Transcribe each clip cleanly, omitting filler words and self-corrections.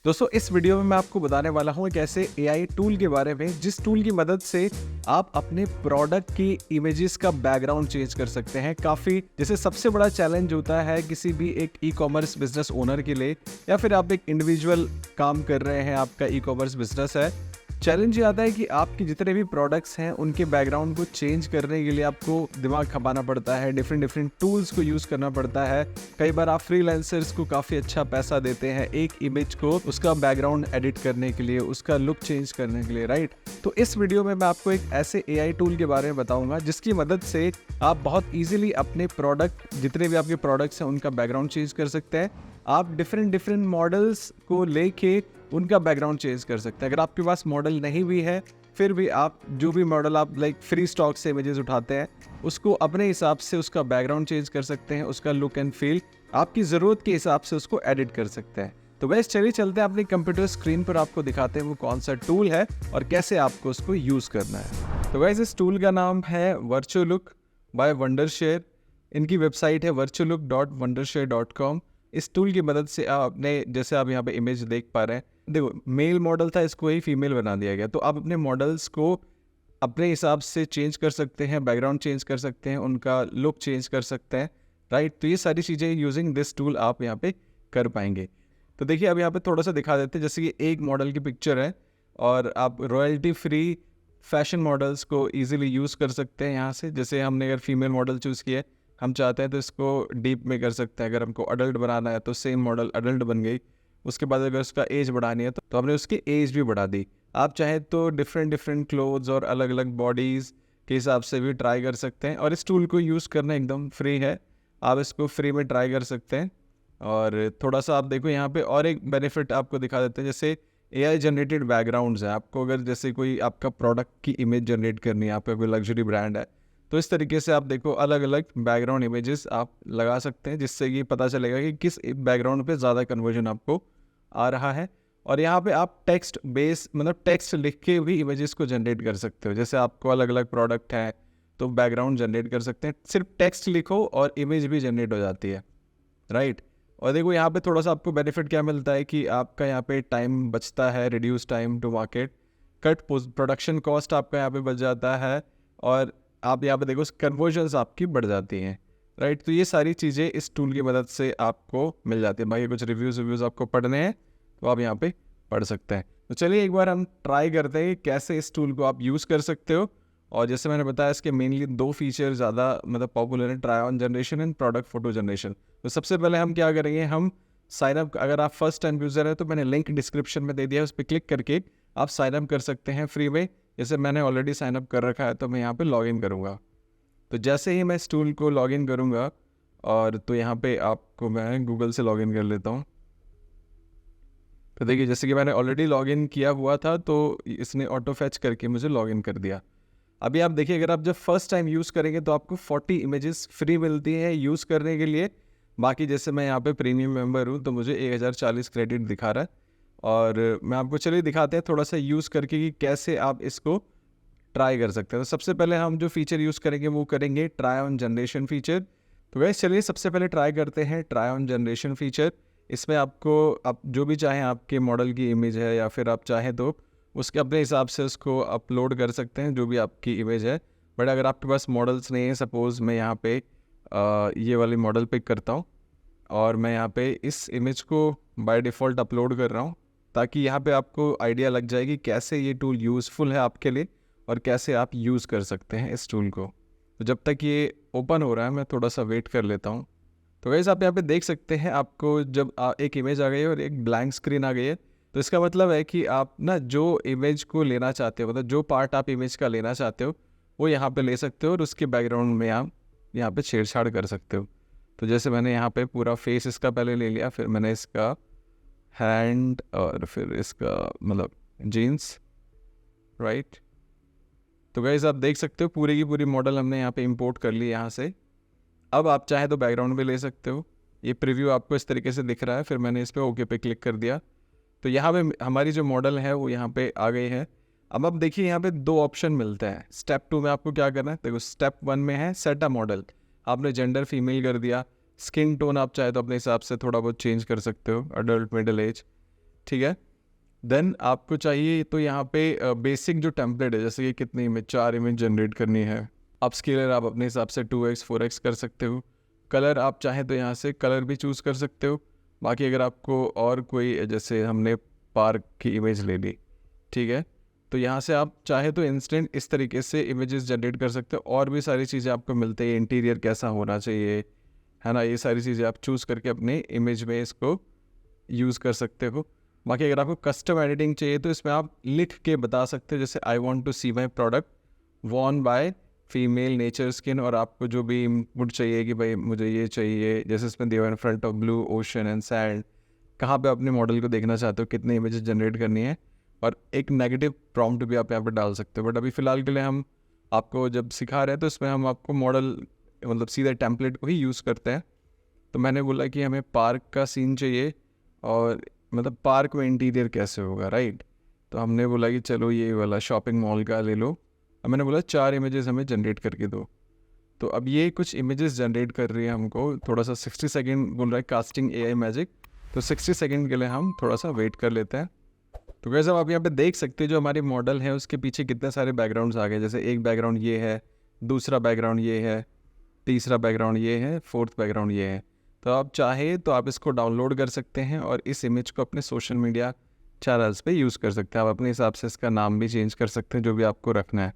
दोस्तों इस वीडियो में मैं आपको बताने वाला हूँ एक ऐसे एआई टूल के बारे में जिस टूल की मदद से आप अपने प्रोडक्ट की इमेजेस का बैकग्राउंड चेंज कर सकते हैं। काफ़ी जैसे सबसे बड़ा चैलेंज होता है किसी भी एक ई कॉमर्स बिजनेस ओनर के लिए, या फिर आप एक इंडिविजुअल काम कर रहे हैं, आपका ई कॉमर्स बिजनेस है। चैलेंज ये आता है कि आपके जितने भी प्रोडक्ट्स हैं उनके बैकग्राउंड को चेंज करने के लिए आपको दिमाग खपाना पड़ता है, डिफरेंट टूल्स को यूज़ करना पड़ता है। कई बार आप फ्रीलांसर्स को काफ़ी अच्छा पैसा देते हैं एक इमेज को उसका बैकग्राउंड एडिट करने के लिए, उसका लुक चेंज करने के लिए, राइट। तो इस वीडियो में मैं आपको एक ऐसे एआई टूल के बारे में बताऊंगा जिसकी मदद से आप बहुत ईजिली अपने प्रोडक्ट, जितने भी आपके प्रोडक्ट्स हैं उनका बैकग्राउंड चेंज कर सकते हैं। आप डिफरेंट मॉडल्स को लेके उनका बैकग्राउंड चेंज कर सकते हैं। अगर आपके पास मॉडल नहीं भी है फिर भी आप जो भी मॉडल आप लाइक फ्री स्टॉक से इमेजेस उठाते हैं उसको अपने हिसाब से उसका बैकग्राउंड चेंज कर सकते हैं, उसका लुक एंड फील आपकी ज़रूरत के हिसाब से उसको एडिट कर सकते हैं। तो वैसे चलिए चलते हैं अपनी कंप्यूटर स्क्रीन पर, आपको दिखाते हैं वो कौन सा टूल है और कैसे आपको उसको यूज़ करना है। तो वैसे इस टूल का नाम है वर्चुअलुक बाय वंडरशेयर। इनकी वेबसाइट है virtualook.wondershare.com। इस टूल की मदद से आप अपने, जैसे आप यहाँ पे इमेज देख पा रहे हैं, देखो मेल मॉडल था, इसको ही फीमेल बना दिया गया। तो आप अपने मॉडल्स को अपने हिसाब से चेंज कर सकते हैं, बैकग्राउंड चेंज कर सकते हैं, उनका लुक चेंज कर सकते हैं, राइट। तो ये सारी चीज़ें यूजिंग दिस टूल आप यहाँ पे कर पाएंगे। तो देखिए अब यहाँ पे थोड़ा सा दिखा देते हैं, जैसे कि एक मॉडल की पिक्चर है और आप रॉयल्टी फ्री फैशन मॉडल्स को ईजिली यूज़ कर सकते हैं यहाँ से। जैसे हमने अगर फीमेल मॉडल चूज़ किया है, हम चाहते हैं तो इसको डीप में कर सकते हैं। अगर हमको अडल्ट बनाना है तो सेम मॉडल अडल्ट बन गई। उसके बाद अगर उसका एज बढ़ानी है तो हमने उसकी एज भी बढ़ा दी। आप चाहे तो डिफरेंट क्लोथ्स और अलग अलग बॉडीज़ के हिसाब से भी ट्राई कर सकते हैं। और इस टूल को यूज़ करना एकदम फ्री है, आप इसको फ्री में ट्राई कर सकते हैं। और थोड़ा सा आप देखो यहाँ पे और एक बेनिफिट आपको दिखा देते हैं, जैसे एआई जनरेटेड बैकग्राउंड्स है। आपको अगर जैसे कोई आपका प्रोडक्ट की इमेज जनरेट करनी है, आपका कोई लग्जरी ब्रांड है, तो इस तरीके से आप देखो अलग अलग बैकग्राउंड इमेजेस आप लगा सकते हैं, जिससे कि पता चलेगा कि किस बैकग्राउंड पे ज़्यादा कन्वर्जन आपको आ रहा है। और यहाँ पे आप टेक्स्ट बेस, मतलब टेक्स्ट लिख के भी इमेजेस को जनरेट कर सकते हो। जैसे आपको अलग अलग प्रोडक्ट है तो बैकग्राउंड जनरेट कर सकते हैं, सिर्फ टेक्स्ट लिखो और इमेज भी जनरेट हो जाती है, राइट। और देखो यहाँ पे थोड़ा सा आपको बेनिफिट क्या मिलता है कि आपका यहाँ पे टाइम बचता है, reduce time to market, cut production cost आपका यहाँ पे बच जाता है, और आप यहाँ पे देखो कन्वर्जन्स आपकी बढ़ जाती हैं, राइट। तो ये सारी चीज़ें इस टूल की मदद से आपको मिल जाती है। बाकी कुछ रिव्यूज़ आपको पढ़ने हैं तो आप यहाँ पे पढ़ सकते हैं। तो चलिए एक बार हम ट्राई करते हैं कि कैसे इस टूल को आप यूज़ कर सकते हो। और जैसे मैंने बताया इसके मेनली दो फीचर ज़्यादा मतलब पॉपुलर हैं, try on generation and product photo generation. तो सबसे पहले हम क्या करेंगे, हम साइन अप, अगर आप फर्स्ट टाइम यूज़र है तो मैंने लिंक डिस्क्रिप्शन में दे दिया है, उस पर क्लिक करके आप साइन अप कर सकते हैं फ्री में। जैसे मैंने ऑलरेडी साइन अप कर रखा है तो मैं यहाँ पे लॉगिन करूँगा। तो जैसे ही मैं इस टूल को लॉगिन करूँगा, और तो यहाँ पे आपको मैं गूगल से लॉगिन कर लेता हूँ। तो देखिए जैसे कि मैंने ऑलरेडी लॉगिन किया हुआ था तो इसने ऑटो फैच करके मुझे लॉगिन कर दिया। अभी आप देखिए, अगर आप जब फर्स्ट टाइम यूज़ करेंगे तो आपको 40 इमेजेस फ्री मिलती हैं यूज़ करने के लिए। बाकी जैसे मैं यहाँ पे प्रीमियम मेंबर हूँ तो मुझे 1040 क्रेडिट दिखा रहा है। और मैं आपको चलिए दिखाते हैं थोड़ा सा यूज़ करके कि कैसे आप इसको ट्राई कर सकते हैं। तो सबसे पहले हम जो फीचर यूज़ करेंगे वो करेंगे ट्राई ऑन जनरेशन फीचर। तो वैसे चलिए सबसे पहले ट्राई करते हैं ट्राई ऑन जनरेशन फीचर। इसमें आपको आप जो भी चाहें आपके मॉडल की इमेज है, या फिर आप चाहें तो उसके अपने हिसाब से उसको अपलोड कर सकते हैं जो भी आपकी इमेज है। बट अगर आपके पास मॉडल्स नहीं है, सपोज़ मैं यहाँ पे ये वाली मॉडल पिक करता हूँ और मैं यहाँ पे इस इमेज को बाय डिफ़ॉल्ट अपलोड कर रहा हूँ, ताकि यहाँ पे आपको आइडिया लग जाए कि कैसे ये टूल यूज़फुल है आपके लिए और कैसे आप यूज़ कर सकते हैं इस टूल को। तो जब तक ये ओपन हो रहा है मैं थोड़ा सा वेट कर लेता हूँ। तो गाइस आप यहाँ पे देख सकते हैं, आपको जब एक इमेज आ गई है और एक ब्लैंक स्क्रीन आ गई है, तो इसका मतलब है कि आप ना जो इमेज को लेना चाहते हो, मतलब जो पार्ट आप इमेज का लेना चाहते हो वो यहाँ पे ले सकते हो, और उसके बैकग्राउंड में आप यहाँ पे छेड़छाड़ कर सकते हो। तो जैसे मैंने यहाँ पे पूरा फेस इसका पहले ले लिया, फिर मैंने इसका हैंड और फिर इसका मतलब जीन्स, राइट। तो गाइस आप देख सकते हो पूरी की पूरी मॉडल हमने यहाँ पे इंपोर्ट कर ली यहाँ से। अब आप चाहे तो बैकग्राउंड भी ले सकते हो। ये प्रीव्यू आपको इस तरीके से दिख रहा है, फिर मैंने इस पर ओके पे क्लिक कर दिया तो यहाँ पे हमारी जो मॉडल है वो यहाँ पे आ गई है। अब देखिए यहाँ पे दो ऑप्शन मिलते हैं। स्टेप 2 में आपको क्या करना है, देखो स्टेप 1 में है सेट अ मॉडल, आपने जेंडर फीमेल कर दिया। स्किन टोन आप चाहे तो अपने हिसाब से थोड़ा बहुत चेंज कर सकते हो, अडल्ट, मिडिल एज। ठीक है। देन आपको चाहिए तो यहाँ पे बेसिक जो टेम्पलेट है, जैसे कि कितनी इमेज, 4 इमेज जनरेट करनी है। आप स्केलर आप अपने हिसाब से 2x 4x कर सकते हो। कलर आप चाहें तो यहाँ से कलर भी चूज़ कर सकते हो। बाकी अगर आपको और कोई, जैसे हमने पार्क की इमेज ले ली, ठीक है, तो यहाँ से आप चाहे तो इंस्टेंट इस तरीके से इमेजेस जनरेट कर सकते हो। और भी सारी चीज़ें आपको मिलती है, इंटीरियर कैसा होना चाहिए, है ना, ये सारी चीज़ें आप चूज़ करके अपने इमेज में इसको यूज़ कर सकते हो। बाकी अगर आपको कस्टम एडिटिंग चाहिए तो इसमें आप लिख के बता सकते हो, जैसे I want to see my product worn by female nature skin, और आपको जो भी इनपुट चाहिए कि भाई मुझे ये चाहिए, जैसे इसमें दिया in front of blue ocean and sand, कहाँ पे अपने मॉडल को देखना चाहते हो, कितने इमेजेस जनरेट करनी है, और एक नेगेटिव प्रॉम्प्ट भी आप यहाँ पे डाल सकते हो। बट अभी फ़िलहाल के लिए हम आपको जब सिखा रहे हैं तो इसमें हम आपको मॉडल मतलब सीधा टेम्पलेट को ही यूज़ करते हैं। तो मैंने बोला कि हमें पार्क का सीन चाहिए, और मतलब पार्क में इंटीरियर कैसे होगा, राइट। तो हमने बोला कि चलो ये वाला शॉपिंग मॉल का ले लो। अब मैंने बोला 4 इमेजेस हमें जनरेट करके दो। तो अब ये कुछ इमेजेस जनरेट कर रही है हमको, थोड़ा सा 60 सेकेंड बोल रहा है कास्टिंग एआई मैजिक। तो 60 सेकेंड के लिए हम थोड़ा सा वेट कर लेते हैं। तो वैसे आप यहाँ पे देख सकते हैं जो हमारी मॉडल है उसके पीछे कितने सारे बैकग्राउंड्स आ गए। जैसे एक बैकग्राउंड ये है, दूसरा बैकग्राउंड ये है, तीसरा बैकग्राउंड ये है, फोर्थ बैकग्राउंड ये है। तो आप चाहे तो आप इसको डाउनलोड कर सकते हैं और इस इमेज को अपने सोशल मीडिया चैनल्स पे यूज़ कर सकते हैं। आप अपने हिसाब से इसका नाम भी चेंज कर सकते हैं, जो भी आपको रखना है,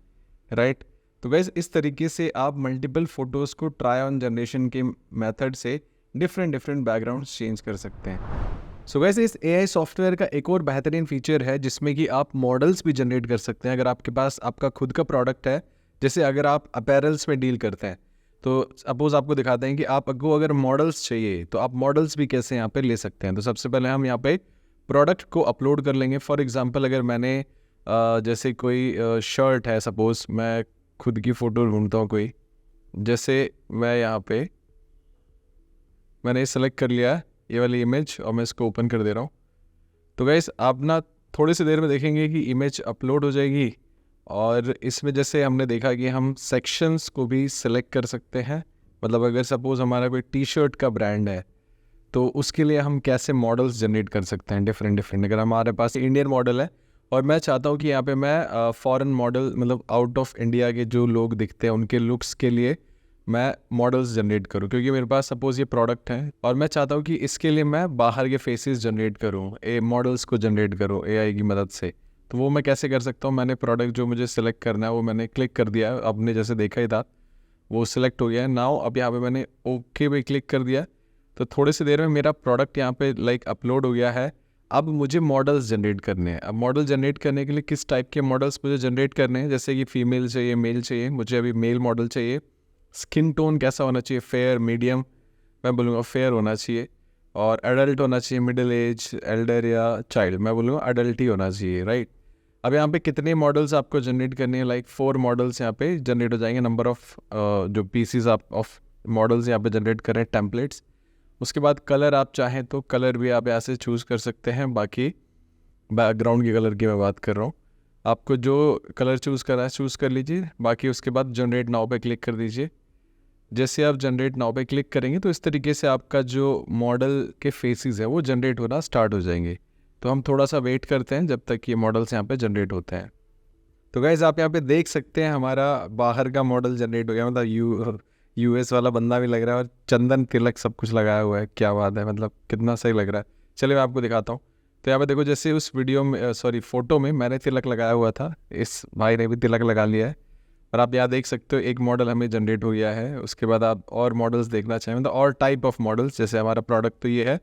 राइट। तो वैसे इस तरीके से आप मल्टीपल फ़ोटोज़ को ट्राई ऑन जनरेशन के मेथड से डिफरेंट बैकग्राउंड्स चेंज कर सकते हैं। सो वैसे इस एआई सॉफ्टवेयर का एक और बेहतरीन फीचर है जिसमें कि आप मॉडल्स भी जनरेट कर सकते हैं। अगर आपके पास आपका खुद का प्रोडक्ट है, जैसे अगर आप अपैरल्स में डील करते हैं, तो सपोज़ आपको दिखाते हैं कि आपको अगर मॉडल्स चाहिए तो आप मॉडल्स भी कैसे यहाँ पे ले सकते हैं। तो सबसे पहले हम यहाँ पे प्रोडक्ट को अपलोड कर लेंगे। फॉर एग्जांपल अगर मैंने जैसे कोई शर्ट है, सपोज़ मैं खुद की फ़ोटो ढूंढता हूँ कोई, जैसे मैं यहाँ पे मैंने सेलेक्ट कर लिया ये वाली इमेज और मैं इसको ओपन कर दे रहा हूँ। तो गाइस आप ना थोड़ी सी देर में देखेंगे कि इमेज अपलोड हो जाएगी, और इसमें जैसे हमने देखा कि हम सेक्शंस को भी सिलेक्ट कर सकते हैं। मतलब अगर सपोज़ हमारा कोई टी शर्ट का ब्रांड है तो उसके लिए हम कैसे मॉडल्स जनरेट कर सकते हैं डिफरेंट। अगर हमारे पास इंडियन मॉडल है और मैं चाहता हूँ कि यहाँ पे मैं फॉरेन मॉडल, मतलब आउट ऑफ इंडिया के जो लोग दिखते हैं उनके लुक्स के लिए मैं मॉडल्स जनरेट करूँ, क्योंकि मेरे पास सपोज़ ये प्रोडक्ट है और मैं चाहता हूँ कि इसके लिए मैं बाहर के फेसेस जनरेट करूँ, मॉडल्स को जनरेट करूँ एआई की मदद से। तो वो मैं कैसे कर सकता हूँ, मैंने प्रोडक्ट जो मुझे सिलेक्ट करना है वो मैंने क्लिक कर दिया, आपने जैसे देखा ही था वो सिलेक्ट हो गया है। नाउ अब यहाँ पे मैंने ओके पे क्लिक कर दिया, तो थोड़ी सी देर में मेरा प्रोडक्ट यहाँ पे अपलोड हो गया है। अब मुझे मॉडल्स जनरेट करने हैं। अब मॉडल जनरेट करने के लिए किस टाइप के मॉडल्स मुझे जनरेट करने हैं, जैसे कि फ़ीमेल चाहिए, मेल चाहिए, मुझे अभी मेल मॉडल चाहिए। स्किन टोन कैसा होना चाहिए, फेयर, मीडियम, मैं बोलूँगा फेयर होना चाहिए, और एडल्ट होना चाहिए, मिडिल एज, एल्डर या चाइल्ड, मैं बोलूँगा एडल्ट ही होना चाहिए, राइट। अब यहाँ पे कितने मॉडल्स आपको जनरेट करने हैं, 4 मॉडल्स यहाँ पे जनरेट हो जाएंगे। नंबर ऑफ जो पीसीज आप ऑफ मॉडल्स यहाँ पे जनरेट करें, टेम्पलेट्स। उसके बाद कलर आप चाहें तो कलर भी आप यहाँ से चूज़ कर सकते हैं। बाकी बैकग्राउंड के कलर की मैं बात कर रहा हूँ, आपको जो कलर चूज़ करना है चूज़ कर लीजिए। बाकी उसके बाद जनरेट नाउ पे क्लिक कर दीजिए। जैसे आप जनरेट नाउ पे क्लिक करेंगे तो इस तरीके से आपका जो मॉडल के फेसेस है वो जनरेट होना स्टार्ट हो जाएंगे। तो हम थोड़ा सा वेट करते हैं जब तक ये मॉडल्स यहाँ पे जनरेट होते हैं। तो गाइज़ आप यहाँ पे देख सकते हैं हमारा बाहर का मॉडल जनरेट हो गया, मतलब यूएस वाला बंदा भी लग रहा है और चंदन तिलक सब कुछ लगाया हुआ है। क्या बात है, मतलब कितना सही लग रहा है। चलिए मैं आपको दिखाता हूँ। तो यहाँ पे देखो, जैसे उस वीडियो में फ़ोटो में मैंने तिलक लगाया हुआ था, इस भाई ने भी तिलक लगा लिया है। और आप यहाँ देख सकते हो एक मॉडल हमें जनरेट हो गया है। उसके बाद आप और मॉडल्स देखना चाहें, मतलब और टाइप ऑफ मॉडल्स, जैसे हमारा प्रोडक्ट तो ये है,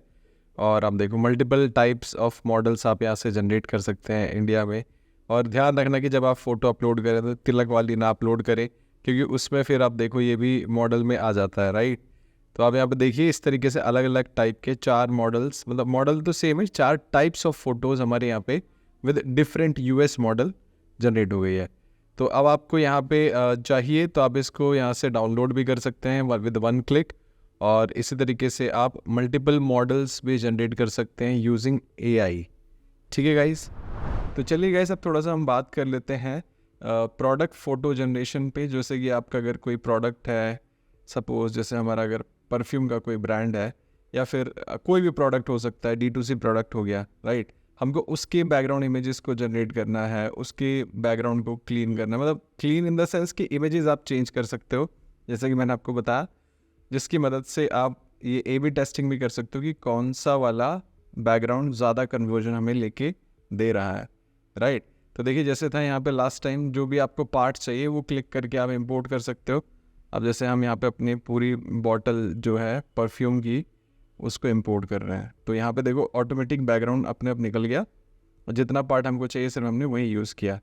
और आप देखो मल्टीपल टाइप्स ऑफ मॉडल्स आप यहाँ से जनरेट कर सकते हैं इंडिया में। और ध्यान रखना कि जब आप फ़ोटो अपलोड करें तो तिलक वाली ना अपलोड करें, क्योंकि उसमें फिर आप देखो ये भी मॉडल में आ जाता है, राइट। तो आप यहाँ पे देखिए इस तरीके से अलग अलग टाइप के 4 मॉडल्स, मतलब मॉडल तो सेम है, 4 टाइप्स ऑफ फ़ोटोज़ हमारे यहाँ पे with different US model generate हो गई है। तो अब आपको यहाँ पे चाहिए तो आप इसको यहाँ से डाउनलोड भी कर सकते हैं विद 1 क्लिक, और इसी तरीके से आप मल्टीपल मॉडल्स भी जनरेट कर सकते हैं यूजिंग एआई। ठीक है गाइस, तो चलिए गाइस अब थोड़ा सा हम बात कर लेते हैं प्रोडक्ट फ़ोटो जनरेशन पे। जैसे कि आपका अगर कोई प्रोडक्ट है, सपोज़ जैसे हमारा अगर परफ्यूम का कोई ब्रांड है, या फिर कोई भी प्रोडक्ट हो सकता है, D2C प्रोडक्ट हो गया, राइट। हमको उसके बैकग्राउंड इमेजेस को जनरेट करना है, उसके बैकग्राउंड को क्लीन करना है, मतलब क्लीन इन द सेंस कि इमेजेस आप चेंज कर सकते हो, जैसे कि मैंने आपको बताया, जिसकी मदद से आप ये A/B टेस्टिंग भी कर सकते हो कि कौन सा वाला बैकग्राउंड ज़्यादा कन्वर्जन हमें लेके दे रहा है, राइट। तो देखिए जैसे था यहाँ पे लास्ट टाइम, जो भी आपको पार्ट चाहिए वो क्लिक करके आप इंपोर्ट कर सकते हो। अब जैसे हम यहाँ पे अपनी पूरी बॉटल जो है परफ्यूम की उसको इंपोर्ट कर रहे हैं, तो यहाँ पे देखो ऑटोमेटिक बैकग्राउंड अपने आप निकल गया और जितना पार्ट हमको चाहिए सिर्फ हमने वही यूज़ किया।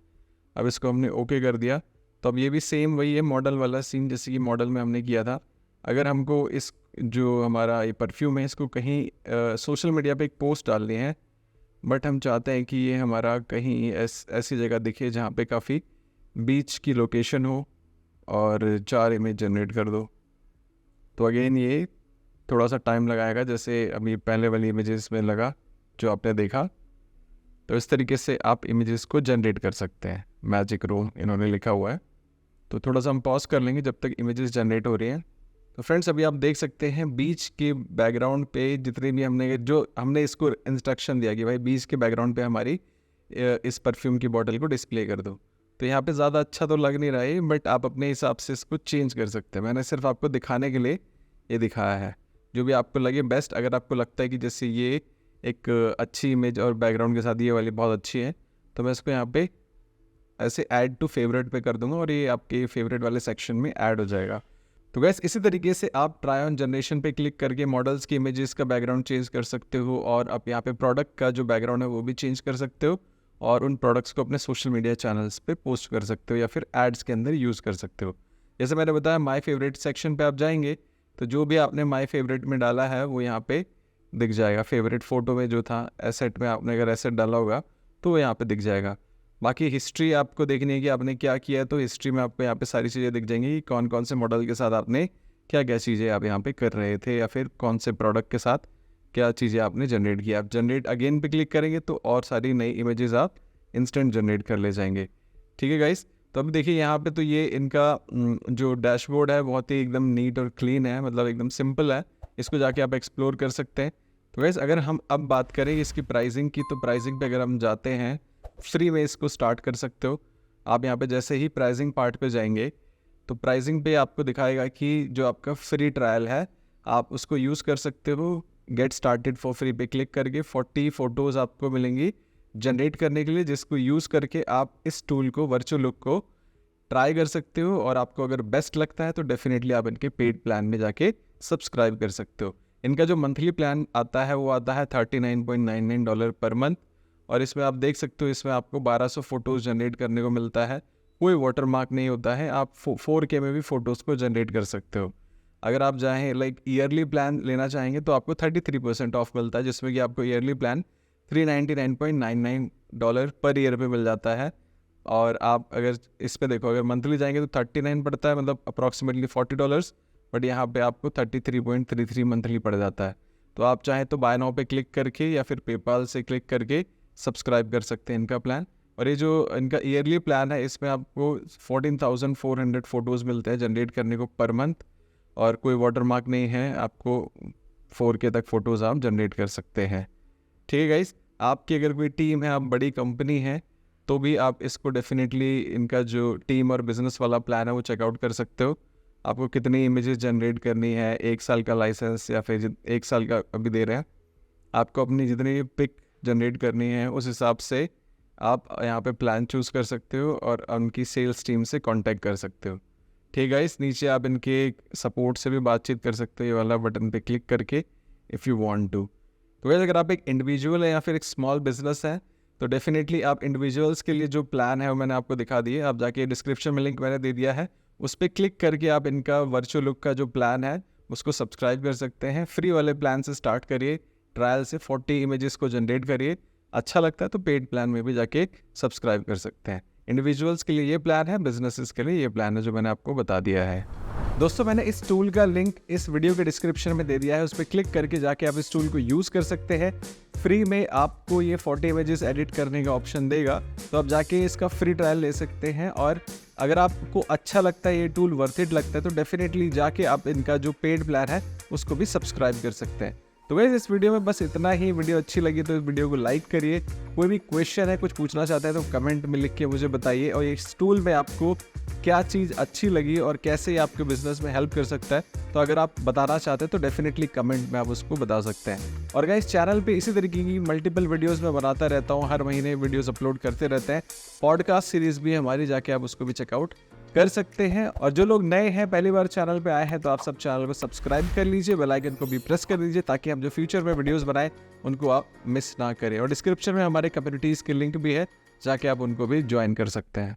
अब इसको हमने ओके कर दिया, तो अब ये भी सेम वही है मॉडल वाला सीन जैसे कि मॉडल में हमने किया था। अगर हमको इस जो हमारा ये परफ्यूम है इसको कहीं सोशल मीडिया पे एक पोस्ट डालनी है, बट हम चाहते हैं कि ये हमारा कहीं ऐसी जगह दिखे जहाँ पे काफ़ी बीच की लोकेशन हो और 4 इमेज जनरेट कर दो। तो अगेन ये थोड़ा सा टाइम लगाएगा, जैसे अभी पहले वाली इमेजेस में लगा जो आपने देखा। तो इस तरीके से आप इमेजेस को जनरेट कर सकते हैं। मैजिक रूम इन्होंने लिखा हुआ है, तो थोड़ा सा हम पॉज कर लेंगे जब तक इमेजेस जनरेट हो रही हैं। तो फ्रेंड्स अभी आप देख सकते हैं बीच के बैकग्राउंड पे जितने भी हमने इसको इंस्ट्रक्शन दिया कि भाई बीच के बैकग्राउंड पे हमारी इस परफ्यूम की बॉटल को डिस्प्ले कर दो। तो यहाँ पे ज़्यादा अच्छा तो लग नहीं रहा है, बट आप अपने हिसाब से इसको चेंज कर सकते हैं। मैंने सिर्फ आपको दिखाने के लिए ये दिखाया है, जो भी आपको लगे बेस्ट। अगर आपको लगता है कि जैसे ये एक अच्छी इमेज और बैकग्राउंड के साथ ये वाली बहुत अच्छी है, तो मैं इसको यहाँ पे ऐसे ऐड टू फेवरेट पे कर दूंगा और ये आपके फेवरेट वाले सेक्शन में ऐड हो जाएगा। तो गैस इसी तरीके से आप ट्राई ऑन जनरेशन पे क्लिक करके मॉडल्स की इमेजेस का बैकग्राउंड चेंज कर सकते हो, और आप यहाँ पे प्रोडक्ट का जो बैकग्राउंड है वो भी चेंज कर सकते हो, और उन प्रोडक्ट्स को अपने सोशल मीडिया चैनल्स पे पोस्ट कर सकते हो या फिर एड्स के अंदर यूज़ कर सकते हो। जैसे मैंने बताया माय फेवरेट सेक्शन पे आप जाएंगे तो जो भी आपने माय फेवरेट में डाला है वो यहाँ पे दिख जाएगा। फेवरेट फ़ोटो में जो था एसेट में आपने अगर एसेट डाला होगा तो वो यहाँ पे दिख जाएगा। बाकी हिस्ट्री आपको देखनी है कि आपने क्या किया है, तो हिस्ट्री में आपको यहाँ पे सारी चीज़ें दिख जाएंगी कि कौन कौन से मॉडल के साथ आपने क्या क्या चीज़ें आप यहाँ पे कर रहे थे, या फिर कौन से प्रोडक्ट के साथ क्या चीज़ें आपने जनरेट किया। आप जनरेट अगेन पे क्लिक करेंगे तो और सारी नई इमेजेस आप इंस्टेंट जनरेट कर ले जाएंगे। ठीक है गाइस, तो अब देखिए यहाँ पे तो ये इनका जो डैशबोर्ड है बहुत ही एकदम नीट और क्लीन है, मतलब एकदम सिंपल है। इसको जाके आप एक्सप्लोर कर सकते हैं। तो गाइस अगर हम अब बात करें इसकी प्राइसिंग की, तो प्राइसिंग पे अगर हम जाते हैं फ्री में इसको स्टार्ट कर सकते हो। आप यहाँ पे जैसे ही प्राइसिंग पार्ट पे जाएंगे तो प्राइसिंग पे आपको दिखाएगा कि जो आपका फ्री ट्रायल है आप उसको यूज़ कर सकते हो। गेट स्टार्टेड फॉर फ्री पे क्लिक करके 40 फ़ोटोज़ आपको मिलेंगी जनरेट करने के लिए, जिसको यूज़ करके आप इस टूल को, वर्चुअल लुक को ट्राई कर सकते हो। और आपको अगर बेस्ट लगता है तो डेफिनेटली आप इनके पेड प्लान में जाके सब्सक्राइब कर सकते हो। इनका जो मंथली प्लान आता है वो आता है $39.99 पर मंथ, और इसमें आप देख सकते हो इसमें आपको 1200 फ़ोटोज़ जनरेट करने को मिलता है। कोई वाटरमार्क नहीं होता है, आप 4K में भी फ़ोटोज़ को जनरेट कर सकते हो। अगर आप चाहें लाइक ईयरली प्लान लेना चाहेंगे तो आपको 33% ऑफ मिलता है, जिसमें कि आपको ईयरली प्लान $399.99 पर ईयर पे मिल जाता है। और आप अगर इस पे देखो, अगर मंथली जाएंगे तो 39 पड़ता है, मतलब अप्रॉक्सीमेटली $40, बट यहाँ पे आपको 33.33 मंथली पड़ जाता है। तो आप चाहें तो बाय नाउ पे क्लिक करके या फिर पेपाल से क्लिक करके सब्सक्राइब कर सकते हैं इनका प्लान। और ये जो इनका ईयरली प्लान है इसमें आपको 14,400 फ़ोटोज़ मिलते हैं जनरेट करने को पर मंथ, और कोई वाटरमार्क नहीं है, आपको 4K तक फ़ोटोज़ आप जनरेट कर सकते हैं। ठीक है गाइस, आपकी अगर कोई टीम है, आप बड़ी कंपनी है, तो भी आप इसको डेफिनेटली इनका जो टीम और बिज़नेस वाला प्लान है वो चेकआउट कर सकते हो। आपको कितनी इमेजेस जनरेट करनी है, 1 साल का लाइसेंस या फिर 1 साल का अभी दे रहे हैं, आपको अपनी जितनी पिक जनरेट करनी है उस हिसाब से आप यहाँ पे प्लान चूज़ कर सकते हो और उनकी सेल्स टीम से कांटेक्ट कर सकते हो। ठीक है, इस नीचे आप इनके सपोर्ट से भी बातचीत कर सकते हो ये वाला बटन पे क्लिक करके, इफ़ यू वांट टू। तो वैसे अगर आप एक इंडिविजुअल है या फिर एक स्मॉल बिजनेस है तो डेफिनेटली आप इंडिविजुअल्स के लिए जो प्लान है वो मैंने आपको दिखा दिए। आप जाके डिस्क्रिप्शन में लिंक मैंने दे दिया है, उस पर क्लिक करके आप इनका वर्चुअल लुक का जो प्लान है उसको सब्सक्राइब कर सकते हैं। फ्री वाले प्लान से स्टार्ट करिए, ट्रायल से 40 इमेजेस को जनरेट करिए। अच्छा लगता है तो पेड प्लान में भी जाके सब्सक्राइब कर सकते हैं। इंडिविजुअल्स के लिए ये प्लान है, बिजनेसेस के लिए ये प्लान है जो मैंने आपको बता दिया है। दोस्तों मैंने इस टूल का लिंक इस वीडियो के डिस्क्रिप्शन में दे दिया है, उस पर क्लिक करके जाके आप इस टूल को यूज़ कर सकते हैं। फ्री में आपको ये 40 इमेजेस एडिट करने का ऑप्शन देगा, तो आप जाके इसका फ्री ट्रायल ले सकते हैं। और अगर आपको अच्छा लगता है, ये टूल वर्थ इट लगता है, तो डेफिनेटली जाके आप इनका जो पेड प्लान है उसको भी सब्सक्राइब कर सकते हैं। तो गाइस इस वीडियो में बस इतना ही। वीडियो अच्छी लगी तो इस वीडियो को लाइक करिए। कोई भी क्वेश्चन है, कुछ पूछना चाहते हैं तो कमेंट में लिख के मुझे बताइए, और इस टूल में आपको क्या चीज़ अच्छी लगी और कैसे ये आपके बिजनेस में हेल्प कर सकता है, तो अगर आप बताना चाहते हैं तो डेफिनेटली कमेंट में आप उसको बता सकते हैं। और गाइस चैनल पे इसी तरीके की मल्टीपल वीडियोस मैं बनाता रहता हूँ, हर महीने वीडियोस अपलोड करते रहते हैं। पॉडकास्ट सीरीज भी है हमारी, जाके आप उसको भी चेकआउट कर सकते हैं। और जो लोग नए हैं, पहली बार चैनल पे आए हैं, तो आप सब चैनल को सब्सक्राइब कर लीजिए, बेल आइकन को भी प्रेस कर दीजिए, ताकि हम जो फ्यूचर में वीडियोस बनाएं उनको आप मिस ना करें। और डिस्क्रिप्शन में हमारे कम्युनिटीज़ के लिंक भी है, जाके आप उनको भी ज्वाइन कर सकते हैं।